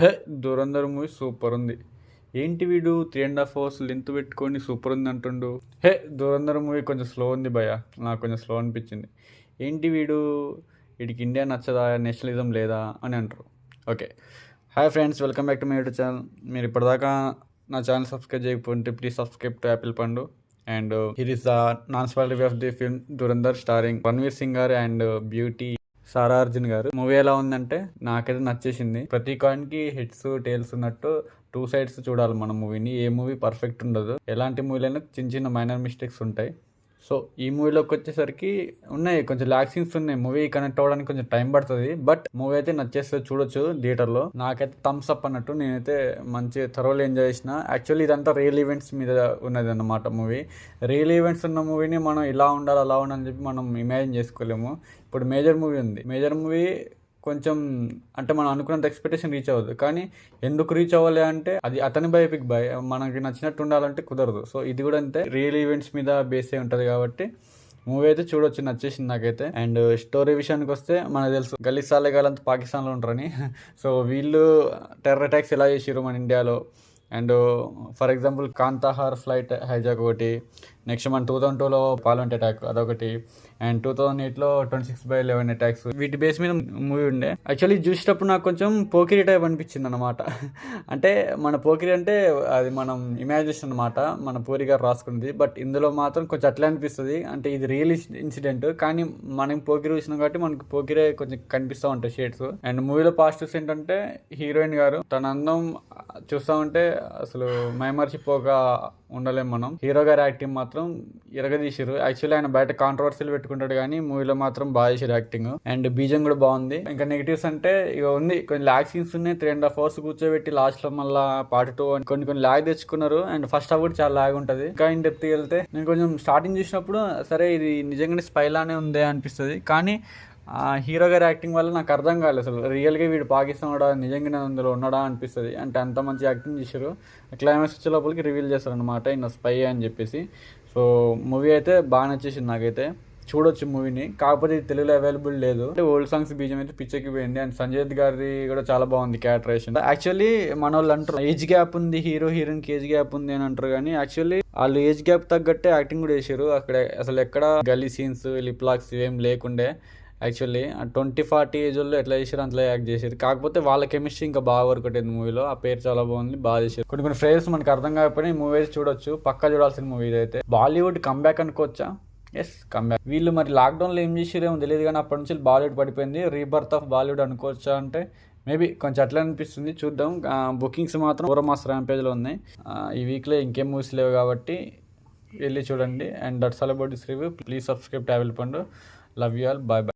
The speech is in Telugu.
హే! 'ధురంధర్' మూవీ సూపర్ ఉంది. ఏంటి వీడు 3½ అవర్స్ లెంత్ పెట్టుకొని సూపర్ ఉంది అంటుండు. హే! 'ధురంధర్' మూవీ కొంచెం స్లో ఉంది భయ్య. నాకు కొంచెం స్లో అనిపించింది. ఏంటి వీడికి ఇండియా నచ్చదా, నేషనలిజం లేదా అని అంటారు. Okay, hi friends, welcome back to my YouTube channel. మీరు ఇప్పటిదాకా నా ఛానల్ సబ్స్క్రైబ్ చేయకపోతే ప్లీజ్ సబ్స్క్రైబ్ టు యాపిల్ పండు. And here is the non spoiler review of the film 'Dhurandhar' starring Ranveer Singh గారు అండ్ బ్యూటీ సారా అర్జున్ గారు. మూవీ ఎలా ఉందంటే నాకైతే నచ్చేసింది. ప్రతి కాయిన్ కి హెడ్స్ టేల్స్ ఉన్నట్టు 2 సైడ్స్ చూడాలి మన మూవీని. ఏ మూవీ పర్ఫెక్ట్ ఉండదు. ఎలాంటి మూవీలైనా చిన్న చిన్న మైనర్ మిస్టేక్స్ ఉంటాయి. సో ఈ మూవీలోకి వచ్చేసరికి ఉన్నాయి, కొంచెం ల్యాగ్ సీన్స్ ఉన్నాయి. మూవీ కనెక్ట్ అవ్వడానికి కొంచెం టైం పడుతుంది. బట్ మూవీ అయితే నచ్చేస్తుంది, చూడొచ్చు థియేటర్లో. నాకైతే థమ్స్ అప్ అన్నట్టు. నేనైతే మంచి థరోలీ ఎంజాయ్ చేసిన. యాక్చువల్లీ ఇదంతా రియల్ ఈవెంట్స్ మీద ఉన్నది అన్నమాట మూవీ. రియల్ ఈవెంట్స్ ఉన్న మూవీని మనం ఇలా ఉండాలి అలా ఉండాలని చెప్పి మనం ఇమాజిన్ చేసుకోలేము. ఇప్పుడు మేజర్ మూవీ ఉంది. మేజర్ మూవీ కొంచెం అంటే మనం అనుకున్నంత ఎక్స్పెక్టేషన్ రీచ్ అవ్వదు. కానీ ఎందుకు రీచ్ అవ్వాలి అంటే అది అతని బయోపిక్ బాయ్, మనకి నచ్చినట్టు ఉండాలంటే కుదరదు. సో ఇది కూడా అంతే, రియల్ ఈవెంట్స్ మీద బేస్ అయి ఉంటుంది కాబట్టి మూవీ అయితే చూడొచ్చు, నచ్చేసింది నాకైతే. అండ్ స్టోరీ విషయానికి వస్తే మనకు తెలుసు గల్లీ సాలేగాలంతా పాకిస్తాన్లో ఉంటారని. సో వీళ్ళు టెర్రర్ అటాక్స్ ఎలా చేసారు మన ఇండియాలో. And for example Kandahar flight hijack ఒకటి, నెక్స్ట్ మన 2002లో పార్లమెంట్ అటాక్ అదొకటి, అండ్ 2008లో 26/11 అటాక్స్. వీటి బేస్ మీద మూవీ ఉండే. యాక్చువల్లీ చూసేటప్పుడు నాకు కొంచెం పోకిరి టైప్ అనిపించింది అనమాట. అంటే మన పోకిరి అంటే అది మనం ఇమాజినేషన్ అనమాట, మన పూరి గారు రాసుకుంది. బట్ ఇందులో మాత్రం కొంచెం అట్లా అనిపిస్తుంది. అంటే ఇది రియల్ ఇన్సిడెంట్, కానీ మనం పోకిరి చూసినాం కాబట్టి మనకి పోకిరే కొంచెం కనిపిస్తూ ఉంటాయి షేడ్స్. అండ్ మూవీలో పాజిటివ్స్ ఏంటంటే హీరోయిన్ గారు తన అందం చూస్తూ ఉంటే అసలు మైమర్చిపోక ఉండలేం మనం. హీరో గారి యాక్టింగ్ మాత్రం ఇరగదీసారు. యాక్చువల్లీ ఆయన బయట కాంట్రవర్సీలు పెట్టుకుంటాడు కానీ మూవీలో మాత్రం బాగా చేసారు యాక్టింగ్. అండ్ బీజం కూడా బాగుంది. ఇంకా నెగిటివ్స్ అంటే ఇక ఉంది, కొన్ని ల్యాగ్ సీన్స్ ఉన్నాయి. 3½ అవర్స్ కూర్చోబెట్టి లాస్ట్ లో మళ్ళీ పార్ట్ 2 కొన్ని ల్యాగ్ తెచ్చుకున్నారు. అండ్ ఫస్ట్ హాఫ్ కూడా చాలా ల్యాగ్ ఉంటుంది. ఇంకా ఇన్ డెప్త్ వెళ్తే నేను కొంచెం స్టార్టింగ్ చూసినప్పుడు సరే ఇది నిజంగానే స్పై లానే ఉందే అనిపిస్తుంది. కానీ హీరో గారి యాక్టింగ్ వల్ల నాకు అర్థం కాలేదు అసలు రియల్గా వీడు పాకిస్తాన్ కూడా నిజంగానే అందులో ఉన్నాడా అనిపిస్తుంది. అంటే అంత మంచి యాక్టింగ్ చేశారు. క్లైమాక్స్ వచ్చే లోపలికి రివీల్ చేస్తారనమాట ఈయన స్పై అని చెప్పేసి. సో మూవీ అయితే బాగా నచ్చేసింది నాకైతే, చూడొచ్చు మూవీని. కాకపోతే ఇది తెలుగులో అవైలబుల్ లేదు. ఓల్డ్ సాంగ్స్ బీజం అయితే పిచ్చెక్కి పోయింది. అండ్ సంజయ్ దత్ గారి కూడా చాలా బాగుంది క్యారెక్టరేషన్. యాక్చువల్లీ మన వాళ్ళు అంటారు ఏజ్ గ్యాప్ ఉంది, హీరో హీరోయిన్కి ఏజ్ గ్యాప్ ఉంది అని అంటారు. కానీ యాక్చువల్లీ వాళ్ళు ఏజ్ గ్యాప్ తగ్గట్టే యాక్టింగ్ కూడా చేశారు. అక్కడ అసలు ఎక్కడ గల్లీ సీన్స్ లిప్ లాక్స్ ఏం లేకుండే. యాక్చువల్లీ 20-40 ఏజ్ వాళ్ళు ఎట్లా చేశారు అంతలో యాక్ట్ చేశారు. కాకపోతే వాళ్ళ కెమిస్ట్రీ ఇంకా బాగా వర్క్ అవుతుంది మూవీలో. ఆ పేరు చాలా బాగుంది, బాగా చేశారు. కొన్ని ఫ్రేజెస్ మనకు అర్థం కాకపోయినా ఈ మూవీ చూడొచ్చు, పక్కా చూడాల్సిన మూవీ అయితే. బాలీవుడ్ కంబ్యాక్ అనుకోవచ్చా? Yes, comeback. వీళ్ళు మరి లాక్డౌన్లో ఏం చేసారేమో తెలియదు కానీ అప్పటి నుంచి బాలీవుడ్ పడిపోయింది. రీబర్త్ ఆఫ్ బాలీవుడ్ అనుకోవచ్చా అంటే మేబీ కొంచెం అట్లా అనిపిస్తుంది. చూద్దాం. బుకింగ్స్ మాత్రం పూరమాస్ ర్యాంపేజ్లో ఉన్నాయి. ఈ వీక్లో ఇంకేం మూవీస్ లేవు కాబట్టి వెళ్ళి చూడండి. And that's all about this review. Please subscribe to apple పండు. Love you all. Bye bye.